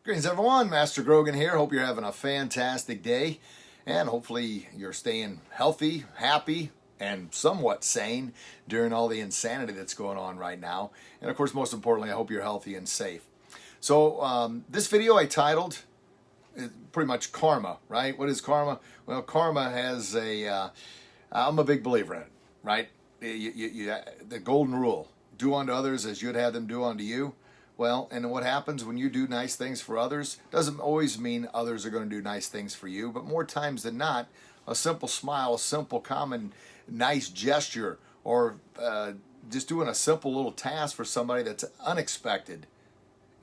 Greetings everyone, Master Grogan here. Hope you're having a fantastic day and hopefully you're staying healthy, happy, and somewhat sane during all the insanity that's going on right now. And of course, most importantly, I hope you're healthy and safe. So this video I titled pretty much karma, right? What is karma? Well, karma has I'm a big believer in it, right? The golden rule, do unto others as you'd have them do unto you. Well, and what happens when you do nice things for others doesn't always mean others are going to do nice things for you, but more times than not, a simple smile, a simple, common, nice gesture, or just doing a simple little task for somebody that's unexpected.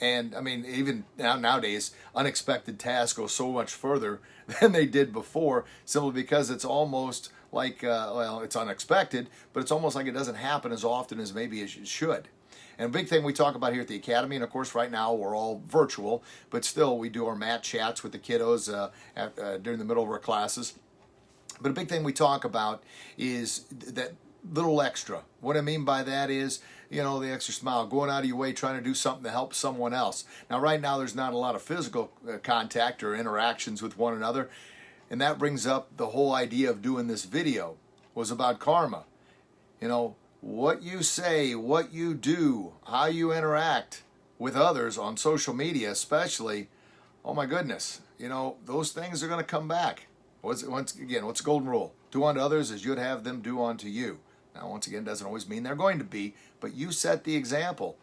And I mean, even nowadays, unexpected tasks go so much further than they did before, simply because it's almost like, well, it's unexpected, but it's almost like it doesn't happen as often as maybe it should. And a big thing we talk about here at the Academy, and of course right now we're all virtual, but still we do our mat chats with the kiddos during the middle of our classes. But a big thing we talk about is that little extra. What I mean by that is, you know, the extra smile, going out of your way, trying to do something to help someone else. Now right now there's not a lot of physical contact or interactions with one another, and that brings up the whole idea of doing this video was about karma. You know, what you say, what you do, how you interact with others on social media especially, oh my goodness, you know, those things are going to come back. Once again, what's the golden rule? Do unto others as you'd have them do unto you. Now, once again, doesn't always mean they're going to be, but you set the example.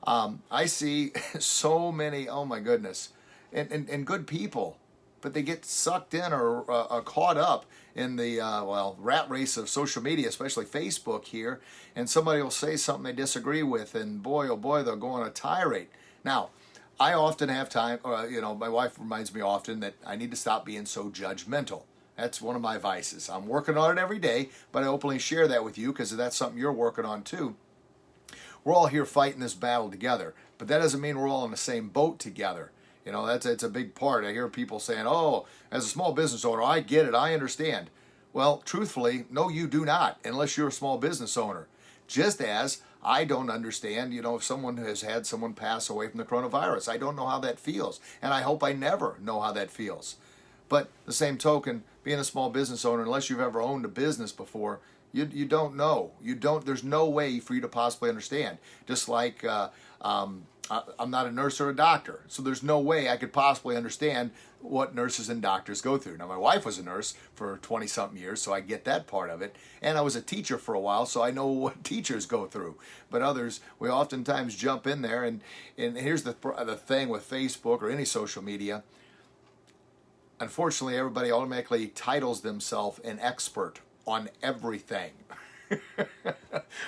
I see so many, oh my goodness, and good people, but they get sucked in or caught up in the rat race of social media, especially Facebook here, and somebody will say something they disagree with, and boy, oh boy, they'll go on a tirade. Now, I often have time, you know, my wife reminds me often that I need to stop being so judgmental. That's one of my vices. I'm working on it every day, but I openly share that with you because that's something you're working on too. We're all here fighting this battle together, but that doesn't mean we're all in the same boat together. You know, it's a big part. I hear people saying, oh, as a small business owner, I get it, I understand. Well, truthfully, no, you do not, unless you're a small business owner. Just as I don't understand, you know, if someone has had someone pass away from the coronavirus. I don't know how that feels, and I hope I never know how that feels. But the same token, being a small business owner, unless you've ever owned a business before, you don't know. There's no way for you to possibly understand. Just like I'm not a nurse or a doctor, so there's no way I could possibly understand what nurses and doctors go through. Now, my wife was a nurse for 20-something years, so I get that part of it. And I was a teacher for a while, so I know what teachers go through. But others, we oftentimes jump in there, and here's the thing with Facebook or any social media. Unfortunately, everybody automatically titles themselves an expert on everything.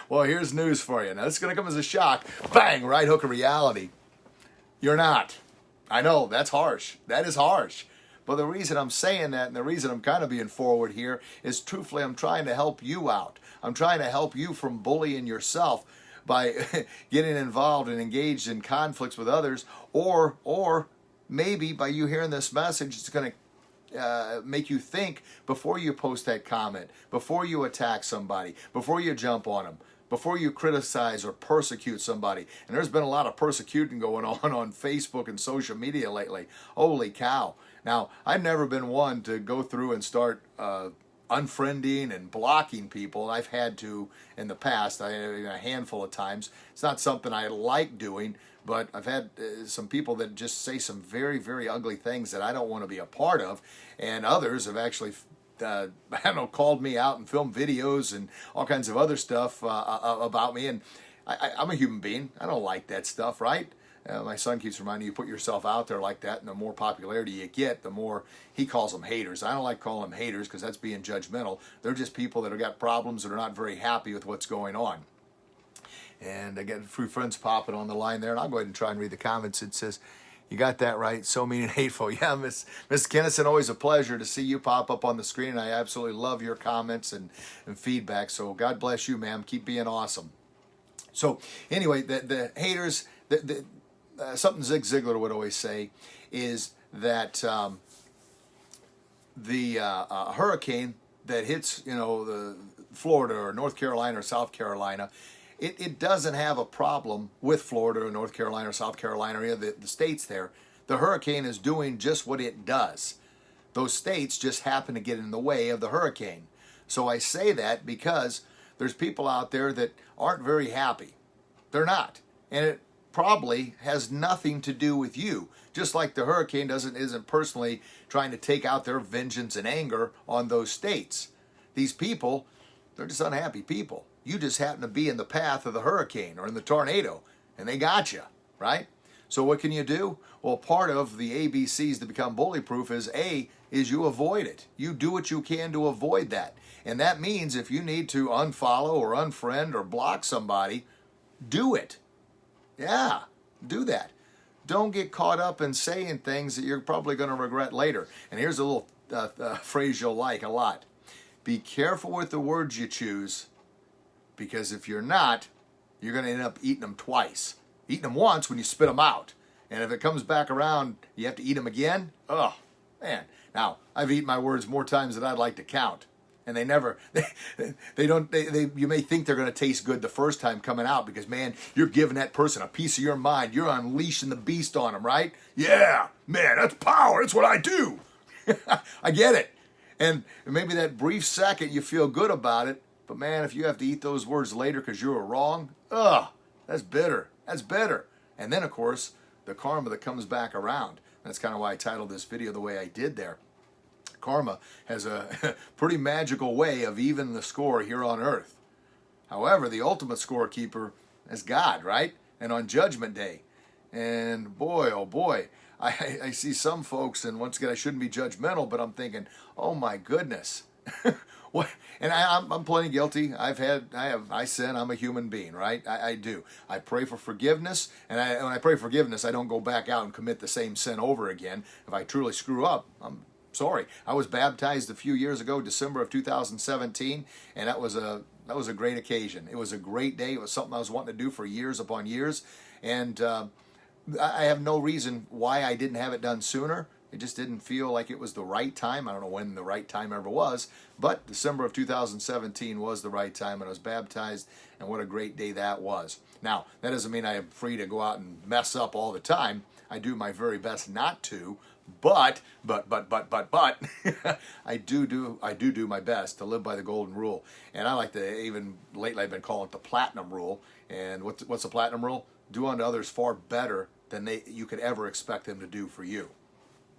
Well, here's news for you. Now, this is going to come as a shock. Bang, right hook of reality. You're not. I know, that's harsh. That is harsh. But the reason I'm saying that and the reason I'm kind of being forward here is truthfully I'm trying to help you out. I'm trying to help you from bullying yourself by getting involved and engaged in conflicts with others, or maybe by you hearing this message, it's going to make you think before you post that comment, before you attack somebody, before you jump on them, before you criticize or persecute somebody. And there's been a lot of persecuting going on Facebook and social media lately. Holy cow. Now, I've never been one to go through and start unfriending and blocking people. I've had to in the past, a handful of times. It's not something I like doing, but I've had some people that just say some very, very ugly things that I don't want to be a part of, and others have actually called me out and filmed videos and all kinds of other stuff about me, and I'm a human being. I don't like that stuff, right? My son keeps reminding you, put yourself out there like that, and the more popularity you get, the more he calls them haters. I don't like calling them haters because that's being judgmental. They're just people that have got problems that are not very happy with what's going on. And I get a few friends popping on the line there, and I'll go ahead and try and read the comments. It says, you got that right, so mean and hateful. Yeah, Miss Kennison, always a pleasure to see you pop up on the screen. I absolutely love your comments and feedback, so God bless you, ma'am. Keep being awesome. So anyway, the haters, something Zig Ziglar would always say is that the hurricane that hits, you know, the Florida or North Carolina or South Carolina, it doesn't have a problem with Florida or North Carolina or South Carolina or any of the states there. The hurricane is doing just what it does. Those states just happen to get in the way of the hurricane. So I say that because there's people out there that aren't very happy. They're not. And it probably has nothing to do with you. Just like the hurricane isn't personally trying to take out their vengeance and anger on those states. These people, they're just unhappy people. You just happen to be in the path of the hurricane or in the tornado, and they got you, right? So what can you do? Well, part of the ABCs to become bullyproof is you avoid it. You do what you can to avoid that. And that means if you need to unfollow or unfriend or block somebody, do it. Yeah, do that. Don't get caught up in saying things that you're probably going to regret later. And here's a little phrase you'll like a lot. Be careful with the words you choose, because if you're not, you're going to end up eating them twice. Eating them once when you spit them out. And if it comes back around, you have to eat them again. Oh, man. Now, I've eaten my words more times than I'd like to count. And they never, you may think they're going to taste good the first time coming out because, man, you're giving that person a piece of your mind. You're unleashing the beast on them, right? Yeah, man, that's power. That's what I do. I get it. And maybe that brief second you feel good about it. But, man, if you have to eat those words later because you were wrong, that's bitter. That's bitter. And then, of course, the karma that comes back around. That's kind of why I titled this video the way I did there. Karma has a pretty magical way of evening the score here on earth. However, the ultimate scorekeeper is God, right? And on Judgment Day. And boy, oh boy, I see some folks, and once again, I shouldn't be judgmental, but I'm thinking, oh my goodness. What? And I'm plenty guilty. I sin. I'm a human being, right? I do. I pray for forgiveness, and when I pray forgiveness, I don't go back out and commit the same sin over again. If I truly screw up, I'm sorry. I was baptized a few years ago, December of 2017, and that was a great occasion. It was a great day. It was something I was wanting to do for years upon years, and I have no reason why I didn't have it done sooner. It just didn't feel like it was the right time. I don't know when the right time ever was, but December of 2017 was the right time, and I was baptized, and what a great day that was. Now, that doesn't mean I am free to go out and mess up all the time. I do my very best not to, but I do my best to live by the golden rule. And I like to, even lately I've been calling it the platinum rule. And what's the platinum rule? Do unto others far better than you could ever expect them to do for you.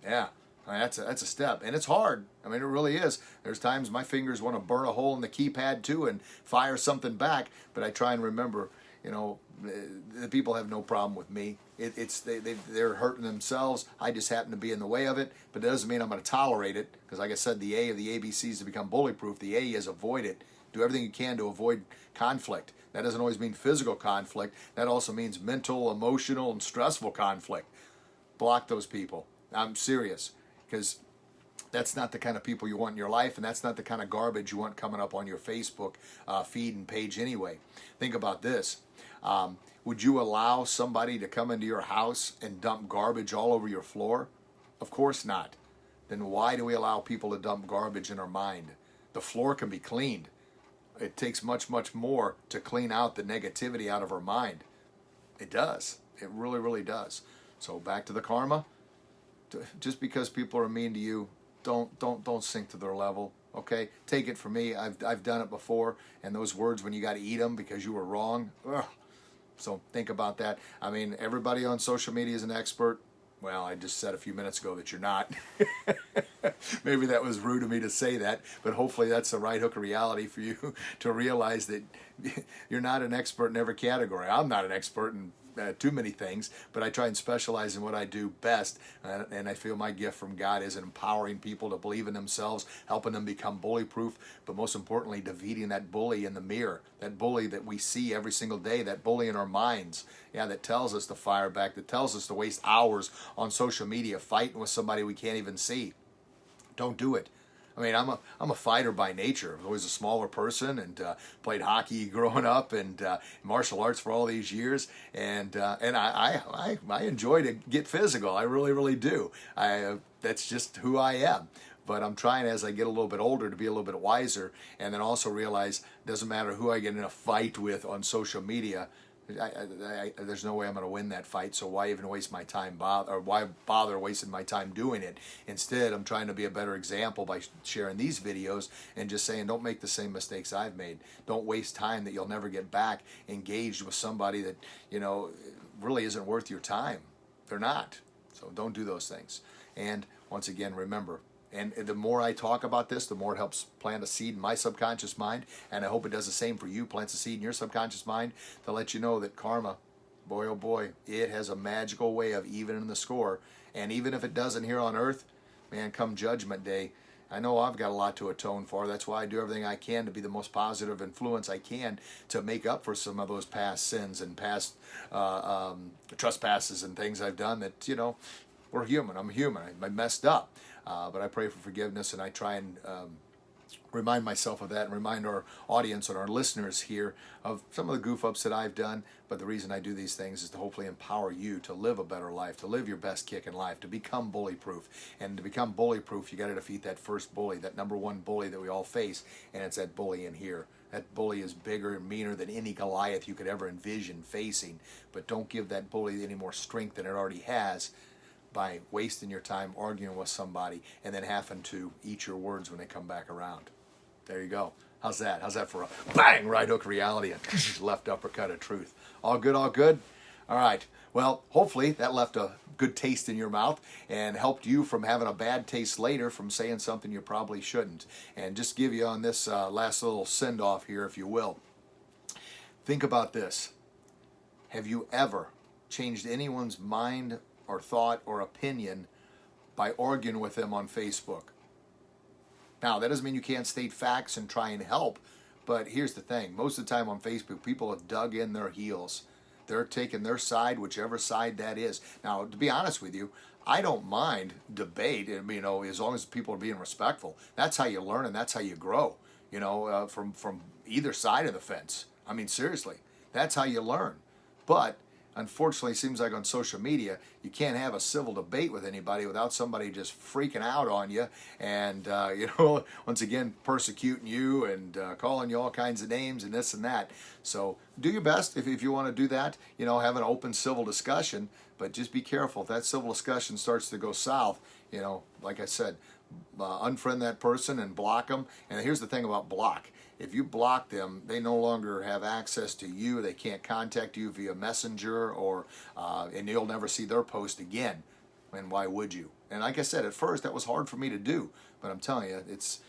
Yeah, I mean, that's a step, and it's hard. I mean, it really is. There's times my fingers want to burn a hole in the keypad too and fire something back, but I try and remember, the people have no problem with me. They're hurting themselves. I just happen to be in the way of it, but it doesn't mean I'm going to tolerate it, because like I said, the A of the ABCs to become bullyproof, the A is avoid it. Do everything you can to avoid conflict. That doesn't always mean physical conflict. That also means mental, emotional, and stressful conflict. Block those people. I'm serious, because that's not the kind of people you want in your life, and that's not the kind of garbage you want coming up on your Facebook feed and page anyway. Think about this. Would you allow somebody to come into your house and dump garbage all over your floor? Of course not. Then why do we allow people to dump garbage in our mind? The floor can be cleaned. It takes much, much more to clean out the negativity out of our mind. It does. It really, really does. So back to the karma. Just because people are mean to you, don't sink to their level. Okay, take it from me. I've done it before, and those words when you got to eat them because you were wrong. Ugh. So think about that. I mean, everybody on social media is an expert. Well, I just said a few minutes ago that you're not. Maybe that was rude of me to say that, but hopefully that's the right hook of reality for you to realize that you're not an expert in every category. I'm not an expert in too many things, but I try and specialize in what I do best, and I feel my gift from God is empowering people to believe in themselves, helping them become bullyproof, but most importantly, defeating that bully in the mirror, that bully that we see every single day, that bully in our minds, that tells us to fire back, that tells us to waste hours on social media fighting with somebody we can't even see. Don't do it. I mean, I'm a fighter by nature. I was always a smaller person, and played hockey growing up, and martial arts for all these years, and I enjoy to get physical. I really, really do. That's just who I am. But I'm trying, as I get a little bit older, to be a little bit wiser, and then also realize it doesn't matter who I get in a fight with on social media. there's no way I'm going to win that fight, so why even waste my time why bother wasting my time doing it? Instead, I'm trying to be a better example by sharing these videos and just saying, don't make the same mistakes I've made. Don't waste time that you'll never get back engaged with somebody that, really isn't worth your time. They're not. So don't do those things. And once again, remember, and the more I talk about this, the more it helps plant a seed in my subconscious mind. And I hope it does the same for you, plants a seed in your subconscious mind to let you know that karma, boy, oh boy, it has a magical way of evening the score. And even if it doesn't here on earth, man, come Judgment Day, I know I've got a lot to atone for. That's why I do everything I can to be the most positive influence I can to make up for some of those past sins and past trespasses and things I've done that, we're human. I'm human. I messed up. But I pray for forgiveness, and I try and remind myself of that and remind our audience and our listeners here of some of the goof ups that I've done. But the reason I do these things is to hopefully empower you to live a better life, to live your best kick in life, to become bully-proof. And to become bully-proof, you got to defeat that first bully, that number one bully that we all face, and it's that bully in here. That bully is bigger and meaner than any Goliath you could ever envision facing. But don't give that bully any more strength than it already has by wasting your time arguing with somebody and then having to eat your words when they come back around. There you go. How's that? How's that for a bang, right hook reality and left uppercut of truth? All good, all good? All right. Well, hopefully that left a good taste in your mouth and helped you from having a bad taste later from saying something you probably shouldn't. And just give you on this last little send-off here, if you will. Think about this. Have you ever changed anyone's mind or thought or opinion by arguing with them on Facebook? Now, that doesn't mean you can't state facts and try and help, but here's the thing. Most of the time on Facebook, people have dug in their heels. They're taking their side, whichever side that is. Now, to be honest with you, I don't mind debate, as long as people are being respectful. That's how you learn and that's how you grow, from either side of the fence. I mean, seriously, that's how you learn. But unfortunately, it seems like on social media, you can't have a civil debate with anybody without somebody just freaking out on you and, once again, persecuting you and calling you all kinds of names and this and that. So do your best if you want to do that, have an open civil discussion, but just be careful. If that civil discussion starts to go south, like I said, unfriend that person and block them. And here's the thing about block. If you block them, they no longer have access to you. They can't contact you via messenger and you'll never see their post again. And why would you? And like I said, at first that was hard for me to do, but I'm telling you, it's,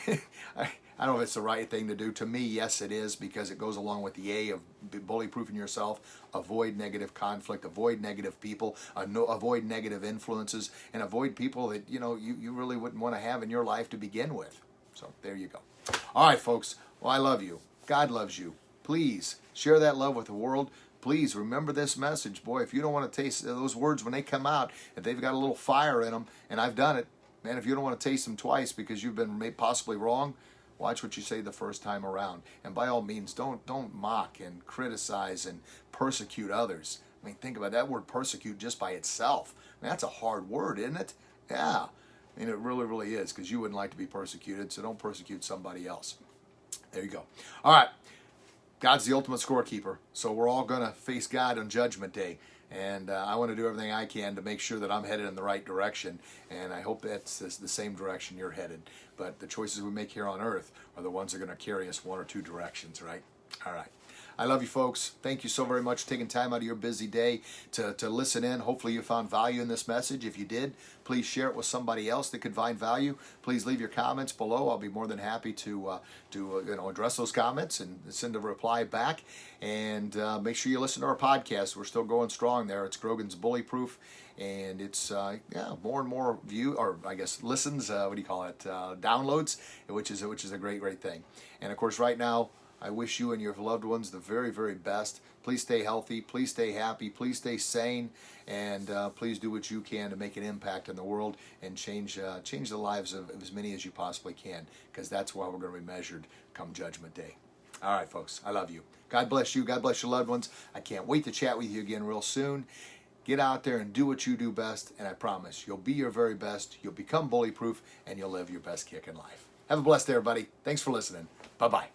I don't know if it's the right thing to do. To me, yes, it is, because it goes along with the A of bully-proofing yourself. Avoid negative conflict, avoid negative people, avoid negative influences, and avoid people that, you really wouldn't want to have in your life to begin with. So there you go. All right, folks. Well, I love you. God loves you. Please share that love with the world. Please remember this message. Boy, if you don't want to taste those words when they come out, if they've got a little fire in them, and I've done it, man, if you don't want to taste them twice because you've been possibly wrong, watch what you say the first time around. And by all means, don't mock and criticize and persecute others. I mean, think about that word persecute just by itself. I mean, that's a hard word, isn't it? Yeah. I mean, it really, really is, because you wouldn't like to be persecuted, so don't persecute somebody else. There you go. All right. God's the ultimate scorekeeper, so we're all going to face God on Judgment Day. And I want to do everything I can to make sure that I'm headed in the right direction. And I hope that's the same direction you're headed. But the choices we make here on earth are the ones that are going to carry us one or two directions, right? All right. I love you, folks. Thank you so very much for taking time out of your busy day to listen in. Hopefully you found value in this message. If you did, please share it with somebody else that could find value. Please leave your comments below. I'll be more than happy to address those comments and send a reply back. And make sure you listen to our podcast. We're still going strong there. It's Grogan's Bullyproof. And it's more and more listens. Downloads, which is a great thing. And of course, right now, I wish you and your loved ones the very, very best. Please stay healthy. Please stay happy. Please stay sane. And please do what you can to make an impact in the world and change the lives of as many as you possibly can, because that's why we're going to be measured come Judgment Day. All right, folks. I love you. God bless you. God bless your loved ones. I can't wait to chat with you again real soon. Get out there and do what you do best, and I promise you'll be your very best. You'll become bully-proof, and you'll live your best kick in life. Have a blessed day, everybody. Thanks for listening. Bye-bye.